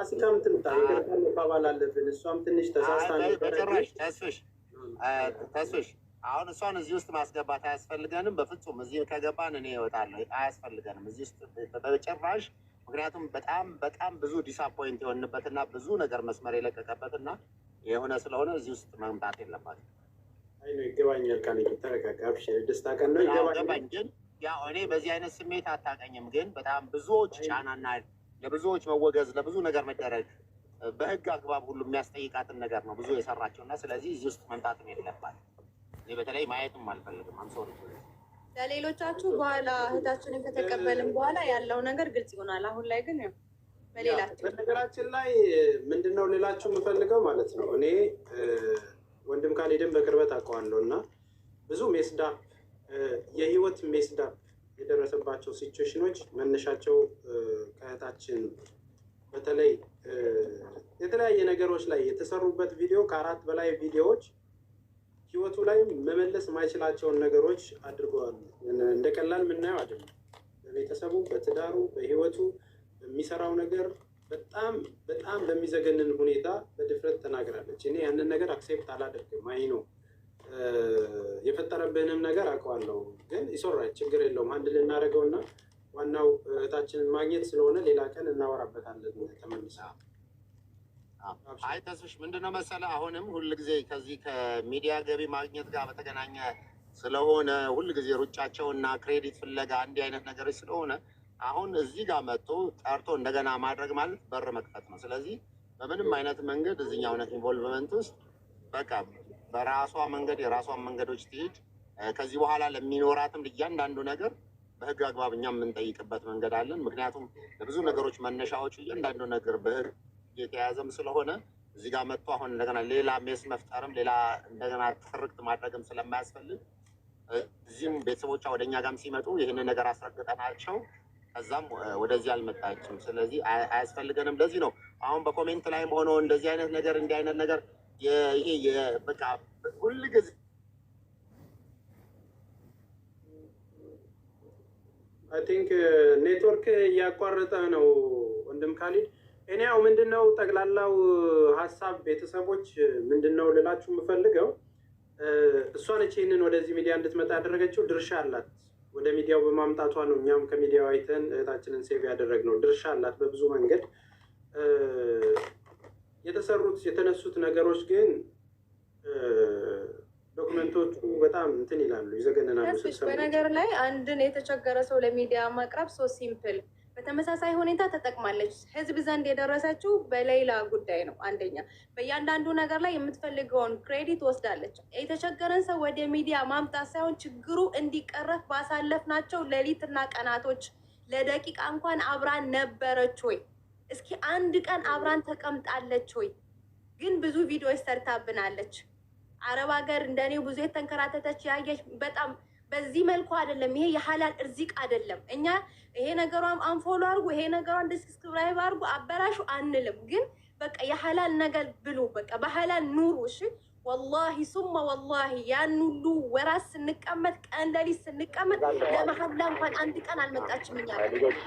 ፋሲካም ትምጣ ይቀርታል መባባል አለብን። እሷም ትንሽ ተሳስታ በጭራሽ ተስፍሽ አሁን እሷን እዚህ ውስጥ ማስገባት አያስፈልገንም። በፍጹም እዚህ ከገባን እኔ እወጣለሁ። አያስፈልገንም እዚህ ውስጥ በጭራሽ። ምክንያቱም በጣም ብዙ ዲስአፖይንት የሆንበትና ብዙ ነገር መስመር የለቀቀበትና የሆነ ስለሆነ እዚህ ውስጥ መምጣት የለባትም። አይ ነው ይገባኛል። ካለ ተረጋጋ። አብሽር ደስታ ቀን ነው ይገባኛል። ግን ያው እኔ በዚህ አይነት ስሜት አታውቀኝም። ግን በጣም ብዙዎች ጫናና ለብዙዎች መወገዝ ለብዙ ነገር መደረግ በህግ አግባብ ሁሉ የሚያስጠይቃትን ነገር ነው ብዙ የሰራቸውና ስለዚህ እዚህ ውስጥ መምጣትም የለባትም። እኔ በተለይ ማየትም አልፈልግም። አምሶሪ ለሌሎቻችሁ በኋላ እህታችንን ከተቀበልን በኋላ ያለው ነገር ግልጽ ይሆናል። አሁን ላይ ግን በሌላችን ነገራችን ላይ ምንድነው ሌላችሁ የምፈልገው ማለት ነው። እኔ ወንድም ካሌድን በቅርበት አውቀዋለሁ እና ብዙ ሜስዳፕ የህይወት ሜስዳፕ የደረሰባቸው ሲቹዌሽኖች መነሻቸው ከእህታችን በተለይ የተለያየ ነገሮች ላይ የተሰሩበት ቪዲዮ ከ4 በላይ ቪዲዮዎች ህይወቱ ላይ መመለስ የማይችላቸውን ነገሮች አድርገዋል። እንደ ቀላል የምናየው አይደለም። በቤተሰቡ፣ በትዳሩ፣ በህይወቱ የሚሰራው ነገር በጣም በሚዘገንን ሁኔታ በድፍረት ተናግራለች። እኔ ያንን ነገር አክሴፕት አላደርግም። አይ ነው የፈጠረብህንም ነገር አውቀዋለሁ፣ ግን ይሶራል ችግር የለውም። አንድ ልናደርገውና ዋናው እህታችንን ማግኘት ስለሆነ ሌላ ቀን እናወራበታለን ተመልሳ። አይ ተስፍሽ ምንድነው መሰለህ አሁንም ሁልጊዜ ከዚህ ከሚዲያ ገቢ ማግኘት ጋር በተገናኘ ስለሆነ ሁልጊዜ ሩጫቸውና ክሬዲት ፍለጋ እንዲህ አይነት ነገሮች ስለሆነ አሁን እዚህ ጋር መጥቶ ጠርቶ እንደገና ማድረግ ማለት በር መክፈት ነው። ስለዚህ በምንም አይነት መንገድ እዚህኛው አይነት ኢንቮልቭመንት ውስጥ በቃ በራሷ መንገድ የራሷን መንገዶች ትሄድ። ከዚህ በኋላ ለሚኖራትም እያንዳንዱ ነገር በህግ አግባብ እኛ የምንጠይቅበት መንገድ አለን። ምክንያቱም ለብዙ ነገሮች መነሻዎቹ እያንዳንዱ ነገር በህግ የተያዘም ስለሆነ እዚህ ጋር መጥቶ አሁን እንደገና ሌላ ሜስ መፍጠርም ሌላ እንደገና ትርክት ማድረግም ስለማያስፈልግ እዚህም ቤተሰቦቿ ወደ እኛ ጋርም ሲመጡ ይህንን ነገር አስረግጠናቸው ከዛም ወደዚህ አልመጣችም። ስለዚህ አያስፈልገንም። ለዚህ ነው አሁን በኮሜንት ላይም ሆኖ እንደዚህ አይነት ነገር እንዲህ አይነት ነገር ይሄ በቃ ሁልጊዜ አይ ቲንክ ኔትወርክ እያቋረጠ ነው ወንድም ካሊድ። እኔ ያው ምንድነው ጠቅላላው ሀሳብ ቤተሰቦች ምንድነው ልላችሁ የምፈልገው እሷ ነች ይህንን ወደዚህ ሚዲያ እንድትመጣ ያደረገችው። ድርሻ አላት ወደ ሚዲያው በማምጣቷ ነው። እኛም ከሚዲያው አይተን እህታችንን ሴቭ ያደረግነው። ድርሻ አላት በብዙ መንገድ። የተነሱት ነገሮች ግን ዶክመንቶቹ በጣም እንትን ይላሉ፣ ይዘገነናሉ። በነገር ላይ አንድን የተቸገረ ሰው ለሚዲያ ማቅረብ ሶ ሲምፕል በተመሳሳይ ሁኔታ ተጠቅማለች። ህዝብ ዘንድ የደረሰችው በሌላ ጉዳይ ነው። አንደኛ በእያንዳንዱ ነገር ላይ የምትፈልገውን ክሬዲት ወስዳለች። የተቸገረን ሰው ወደ ሚዲያ ማምጣት ሳይሆን ችግሩ እንዲቀረፍ ባሳለፍናቸው ሌሊትና ቀናቶች ለደቂቃ እንኳን አብራን ነበረች ወይ? እስኪ አንድ ቀን አብራን ተቀምጣለች ወይ? ግን ብዙ ቪዲዮዎች ሰርታብናለች። አረብ ሀገር እንደኔው ብዙ የተንከራተተች ያየች በጣም በዚህ መልኩ አይደለም። ይሄ የሐላል እርዚቅ አይደለም። እኛ ይሄ ነገሯን አንፎሎ አድርጉ፣ ይሄ ነገሯን ዲስክራይብ አድርጉ፣ አበላሹ አንልም። ግን በቃ የሐላል ነገር ብሉ፣ በቃ በሐላል ኑሩ። እሺ ወላሂ ሱማ ወላሂ ያን ሁሉ ወራት ስንቀመጥ ቀን ሌሊት ስንቀመጥ ለመሐላ እንኳን አንድ ቀን አልመጣችም። እኛ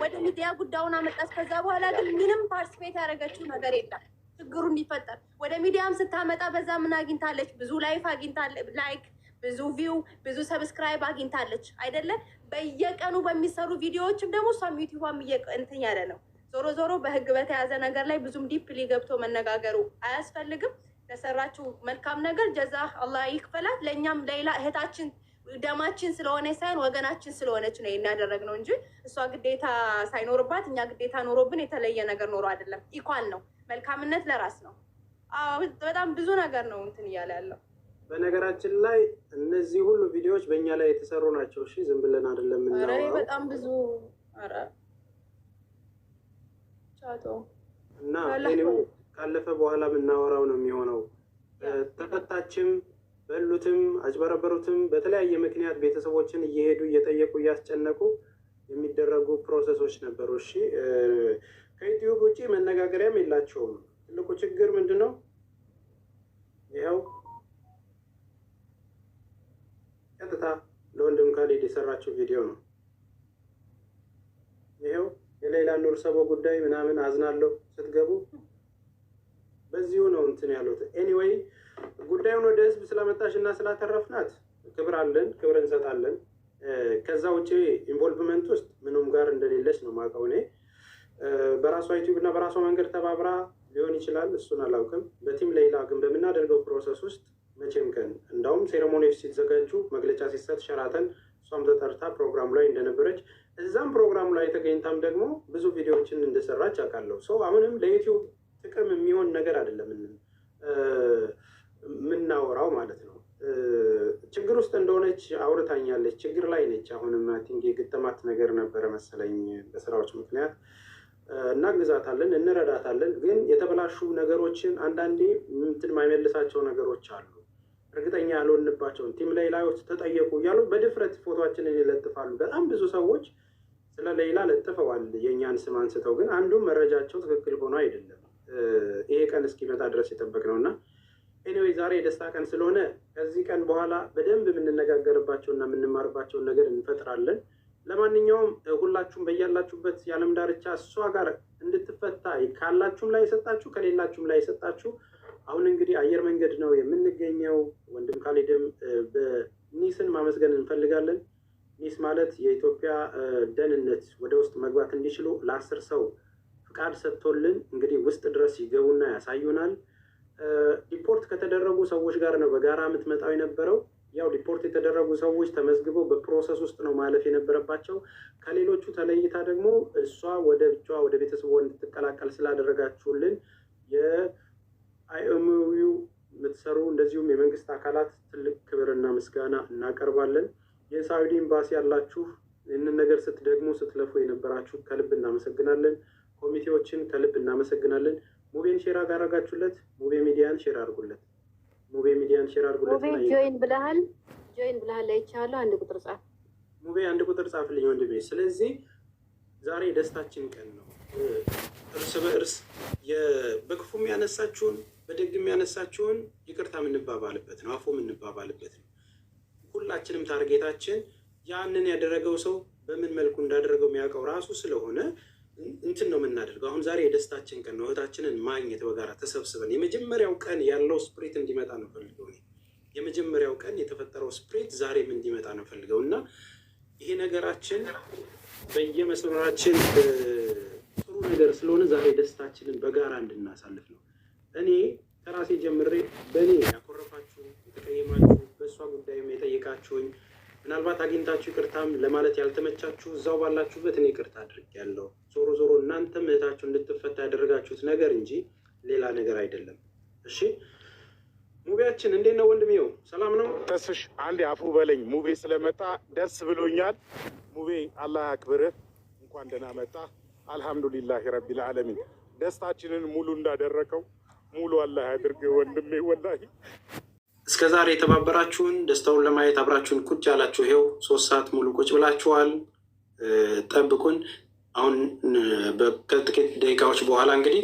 ወደ ሚዲያ ጉዳዩን አመጣች። ከዛ በኋላ ግን ምንም ፓርቲስፔት ያደረገችው ነገር የለም ችግሩ እንዲፈጠር። ወደ ሚዲያም ስታመጣ በዛ ምን አግኝታለች? ብዙ ላይፍ አግኝታለች፣ ላይክ ብዙ ቪው ብዙ ሰብስክራይብ አግኝታለች አይደለ? በየቀኑ በሚሰሩ ቪዲዮዎችም ደግሞ እሷም ዩቲዩብም እንትን ያለ ነው። ዞሮ ዞሮ በህግ በተያዘ ነገር ላይ ብዙም ዲፕሊ ገብቶ መነጋገሩ አያስፈልግም። ለሰራችሁ መልካም ነገር ጀዛ አላህ ይክፈላት። ለእኛም ሌላ እህታችን ደማችን ስለሆነ ሳይሆን ወገናችን ስለሆነች ነው የሚያደረግነው እንጂ እሷ ግዴታ ሳይኖርባት እኛ ግዴታ ኖሮብን የተለየ ነገር ኖሮ አይደለም። ኢኳል ነው። መልካምነት ለራስ ነው። በጣም ብዙ ነገር ነው እንትን እያለ ያለው። በነገራችን ላይ እነዚህ ሁሉ ቪዲዮዎች በእኛ ላይ የተሰሩ ናቸው። እሺ ዝም ብለን አይደለም የምናወራው። በጣም ብዙ ቻቶ እና ካለፈ በኋላ የምናወራው ነው የሚሆነው። ተፈታችም በሉትም አጭበረበሩትም በተለያየ ምክንያት ቤተሰቦችን እየሄዱ እየጠየቁ እያስጨነቁ የሚደረጉ ፕሮሰሶች ነበሩ። እሺ ከዩቲዩብ ውጭ መነጋገሪያም የላቸውም። ትልቁ ችግር ምንድን ነው? ይኸው ቀጥታ ለወንድም ካሌድ የሰራችው ቪዲዮ ነው። ይኸው የሌላ ኑር ሰቦ ጉዳይ ምናምን አዝናለሁ ስትገቡ እንትን ያሉት። ኤኒዌይ ጉዳዩን ወደ ህዝብ ስለመጣሽ እና ስላተረፍናት ክብር አለን፣ ክብር እንሰጣለን። ከዛ ውጭ ኢንቮልቭመንት ውስጥ ምንም ጋር እንደሌለች ነው የማውቀው እኔ። በራሷ ዩቲዩብ እና በራሷ መንገድ ተባብራ ሊሆን ይችላል፣ እሱን አላውቅም። በቲም ሌላ ግን በምናደርገው ፕሮሰስ ውስጥ መቼም ቀን እንዳውም ሴሬሞኒዎች ሲዘጋጁ መግለጫ ሲሰጥ ሸራተን እሷም ተጠርታ ፕሮግራሙ ላይ እንደነበረች እዛም ፕሮግራሙ ላይ ተገኝታም ደግሞ ብዙ ቪዲዮዎችን እንደሰራች አውቃለሁ። ሰው አሁንም ለዩቲዩብ ጥቅም የሚሆን ነገር አይደለም የምናወራው ማለት ነው። ችግር ውስጥ እንደሆነች አውርታኛለች። ችግር ላይ ነች። አሁንም ቲንግ የገጠማት ነገር ነበረ መሰለኝ በስራዎች ምክንያት። እናግዛታለን፣ እንረዳታለን። ግን የተበላሹ ነገሮችን አንዳንዴ እንትን ማይመልሳቸው ነገሮች አሉ። እርግጠኛ ያልሆንባቸውን ቲም ሌላዎች ተጠየቁ እያሉ በድፍረት ፎቶችንን ይለጥፋሉ። በጣም ብዙ ሰዎች ስለ ሌላ ለጥፈዋል የእኛን ስም አንስተው፣ ግን አንዱም መረጃቸው ትክክል ሆኖ አይደለም። ይሄ ቀን እስኪመጣ ድረስ የጠበቅነው እና ኤኒዌይ ዛሬ የደስታ ቀን ስለሆነ ከዚህ ቀን በኋላ በደንብ የምንነጋገርባቸውና የምንማርባቸውን ነገር እንፈጥራለን። ለማንኛውም ሁላችሁም በያላችሁበት የዓለም ዳርቻ እሷ ጋር እንድትፈታ ካላችሁም ላይ የሰጣችሁ ከሌላችሁም ላይ የሰጣችሁ አሁን እንግዲህ አየር መንገድ ነው የምንገኘው። ወንድም ካሊድም በኒስን ማመስገን እንፈልጋለን። ኒስ ማለት የኢትዮጵያ ደህንነት ወደ ውስጥ መግባት እንዲችሉ ለ10 ሰው ፍቃድ ሰጥቶልን እንግዲህ ውስጥ ድረስ ይገቡና ያሳዩናል። ሪፖርት ከተደረጉ ሰዎች ጋር ነው በጋራ የምትመጣው የነበረው። ያው ሪፖርት የተደረጉ ሰዎች ተመዝግበው በፕሮሰስ ውስጥ ነው ማለፍ የነበረባቸው። ከሌሎቹ ተለይታ ደግሞ እሷ ወደ ብቻዋ ወደ ቤተሰቧ እንድትቀላቀል ስላደረጋችሁልን የአይኤምዩ የምትሰሩ እንደዚሁም የመንግስት አካላት ትልቅ ክብርና ምስጋና እናቀርባለን። የሳዑዲ ኤምባሲ ያላችሁ ይህንን ነገር ስትደግሙ ስትለፉ የነበራችሁ ከልብ እናመሰግናለን። ኮሚቴዎችን ከልብ እናመሰግናለን። ሙቤን ሼር አጋረጋችሁለት። ሙቤ ሚዲያን ሼር አድርጉለት። ሙቤ ሚዲያን ሼር አድርጉለት። ሙቤ ጆይን ብለሃል አይቻለሁ። አንድ ቁጥር ጻፍ ሙቤ፣ አንድ ቁጥር ጻፍልኝ ወንድሜ። ስለዚህ ዛሬ ደስታችን ቀን ነው። እርስ በእርስ በክፉም ያነሳችሁን በደግም ያነሳችሁን ይቅርታ የምንባባልበት ነው፣ አፎ የምንባባልበት ነው። ሁላችንም ታርጌታችን ያንን ያደረገው ሰው በምን መልኩ እንዳደረገው የሚያውቀው ራሱ ስለሆነ እንትን ነው የምናደርገው። አሁን ዛሬ የደስታችን ቀን ነው። እህታችንን ማግኘት በጋራ ተሰብስበን የመጀመሪያው ቀን ያለው ስፕሪት እንዲመጣ ነው ፈልገው። የመጀመሪያው ቀን የተፈጠረው ስፕሪት ዛሬም እንዲመጣ ነው ፈልገው እና ይሄ ነገራችን በየመስመራችን ጥሩ ነገር ስለሆነ ዛሬ ደስታችንን በጋራ እንድናሳልፍ ነው። እኔ ከራሴ ጀምሬ በእኔ ያኮረፋችሁ፣ የተቀየማችሁ፣ በእሷ ጉዳይም የጠየቃችሁኝ ምናልባት አግኝታችሁ ይቅርታም ለማለት ያልተመቻችሁ እዛው ባላችሁበት እኔ ይቅርታ አድርጌያለሁ። ዞሮ ዞሮ እናንተም እህታችሁ እንድትፈታ ያደረጋችሁት ነገር እንጂ ሌላ ነገር አይደለም። እሺ ሙቤያችን እንዴት ነው ወንድሜው? ሰላም ነው? ተስፍሽ አንድ አፉ በለኝ። ሙቤ ስለመጣ ደስ ብሎኛል። ሙቤ አላህ ያክብርህ። እንኳን ደህና መጣ። አልሐምዱሊላህ ረቢል ዓለሚን። ደስታችንን ሙሉ እንዳደረከው ሙሉ አላህ ያድርግ ወንድሜ። ወላሂ እስከ ዛሬ የተባበራችሁን ደስታውን ለማየት አብራችሁን ቁጭ ያላችሁ ይኸው 3 ሰዓት ሙሉ ቁጭ ብላችኋል። ጠብቁን። አሁን ከጥቂት ደቂቃዎች በኋላ እንግዲህ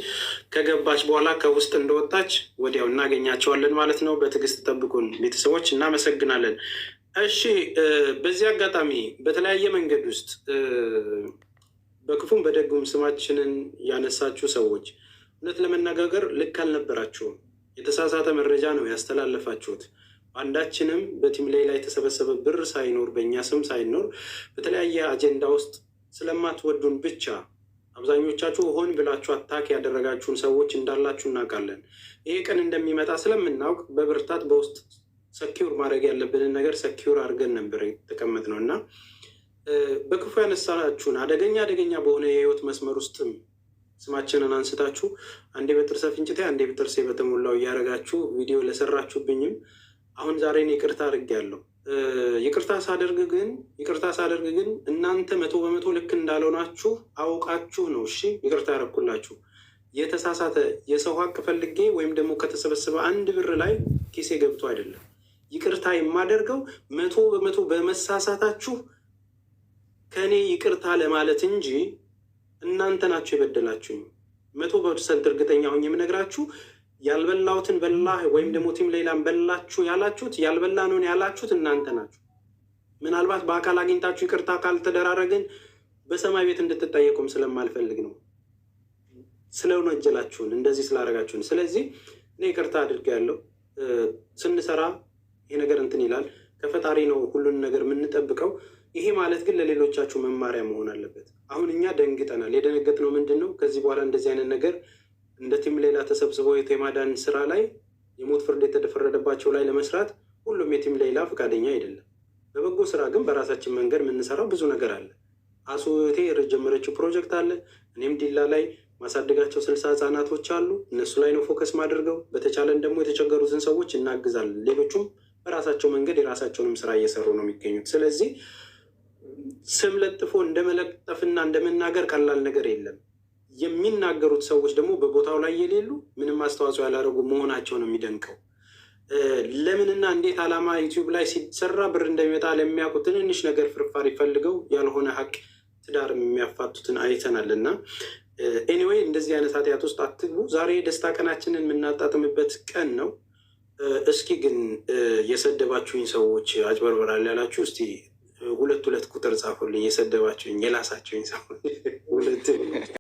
ከገባች በኋላ ከውስጥ እንደወጣች ወዲያው እናገኛቸዋለን ማለት ነው። በትዕግስት ጠብቁን ቤተሰቦች፣ እናመሰግናለን። እሺ በዚህ አጋጣሚ በተለያየ መንገድ ውስጥ በክፉም በደጉም ስማችንን ያነሳችሁ ሰዎች እውነት ለመነጋገር ልክ አልነበራችሁም። የተሳሳተ መረጃ ነው ያስተላለፋችሁት። አንዳችንም በቲም ላይ የተሰበሰበ ብር ሳይኖር በእኛ ስም ሳይኖር በተለያየ አጀንዳ ውስጥ ስለማትወዱን ብቻ አብዛኞቻችሁ ሆን ብላችሁ አታክ ያደረጋችሁን ሰዎች እንዳላችሁ እናውቃለን። ይሄ ቀን እንደሚመጣ ስለምናውቅ በብርታት በውስጥ ሰኪውር ማድረግ ያለብንን ነገር ሰኪውር አድርገን ነበር የተቀመጥነው እና በክፉ ያነሳችሁን አደገኛ በሆነ የህይወት መስመር ውስጥም ስማችንን አንስታችሁ አንዴ በጥርሰ ፍንጭቴ አንዴ በጥርሴ በተሞላው እያደረጋችሁ ቪዲዮ ለሰራችሁብኝም አሁን ዛሬን ይቅርታ አድርጌያለሁ። ይቅርታ ሳደርግ ግን እናንተ 100% ልክ እንዳልሆናችሁ አውቃችሁ ነው። እሺ ይቅርታ ያደረኩላችሁ። የተሳሳተ የሰው ሀቅ ፈልጌ ወይም ደግሞ ከተሰበሰበ 1 ብር ላይ ኪሴ ገብቶ አይደለም። ይቅርታ የማደርገው 100% በመሳሳታችሁ ከእኔ ይቅርታ ለማለት እንጂ እናንተ ናችሁ የበደላችሁኝ። 100% እርግጠኛ ሆኜ የምነግራችሁ ያልበላሁትን በላህ ወይም ደግሞ ቲም ሌላም በላችሁ ያላችሁት ያልበላነውን ያላችሁት እናንተ ናችሁ። ምናልባት በአካል አግኝታችሁ ይቅርታ ካልተደራረግን በሰማይ ቤት እንድትጠየቁም ስለማልፈልግ ነው። ስለወነጀላችሁን እንደዚህ ስላደረጋችሁን። ስለዚህ እኔ ይቅርታ አድርጌያለሁ። ስንሰራ ይሄ ነገር እንትን ይላል። ከፈጣሪ ነው ሁሉን ነገር የምንጠብቀው። ይሄ ማለት ግን ለሌሎቻችሁ መማሪያ መሆን አለበት። አሁን እኛ ደንግጠናል። የደነገጥነው ምንድን ነው? ከዚህ በኋላ እንደዚህ አይነት ነገር እንደ ቲም ሌላ ተሰብስበው የቴማዳን ስራ ላይ የሞት ፍርድ የተፈረደባቸው ላይ ለመስራት ሁሉም የቲም ሌላ ፈቃደኛ አይደለም። በበጎ ስራ ግን በራሳችን መንገድ የምንሰራው ብዙ ነገር አለ። አሶቴ የጀመረችው ፕሮጀክት አለ። እኔም ዲላ ላይ ማሳደጋቸው 60 ህጻናቶች አሉ። እነሱ ላይ ነው ፎከስ ማድርገው። በተቻለን ደግሞ የተቸገሩትን ሰዎች እናግዛለን። ሌሎቹም በራሳቸው መንገድ የራሳቸውንም ስራ እየሰሩ ነው የሚገኙት። ስለዚህ ስም ለጥፎ እንደመለጠፍና እንደመናገር ቀላል ነገር የለም። የሚናገሩት ሰዎች ደግሞ በቦታው ላይ የሌሉ ምንም አስተዋጽኦ ያላደረጉ መሆናቸው ነው የሚደንቀው። ለምንና እንዴት ዓላማ ዩቲዩብ ላይ ሲሰራ ብር እንደሚመጣ ለሚያውቁ ትንንሽ ነገር ፍርፋሪ ፈልገው ያልሆነ ሀቅ ትዳር የሚያፋቱትን አይተናል። እና ኤኒዌይ እንደዚህ አይነት ኃጢአት ውስጥ አትግቡ። ዛሬ የደስታ ቀናችንን የምናጣጥምበት ቀን ነው። እስኪ ግን የሰደባችሁኝ ሰዎች አጭበርበራል ያላችሁ እስቲ 2 ቁጥር ጻፉልኝ። የሰደባችሁኝ የላሳችሁኝ ሰዎች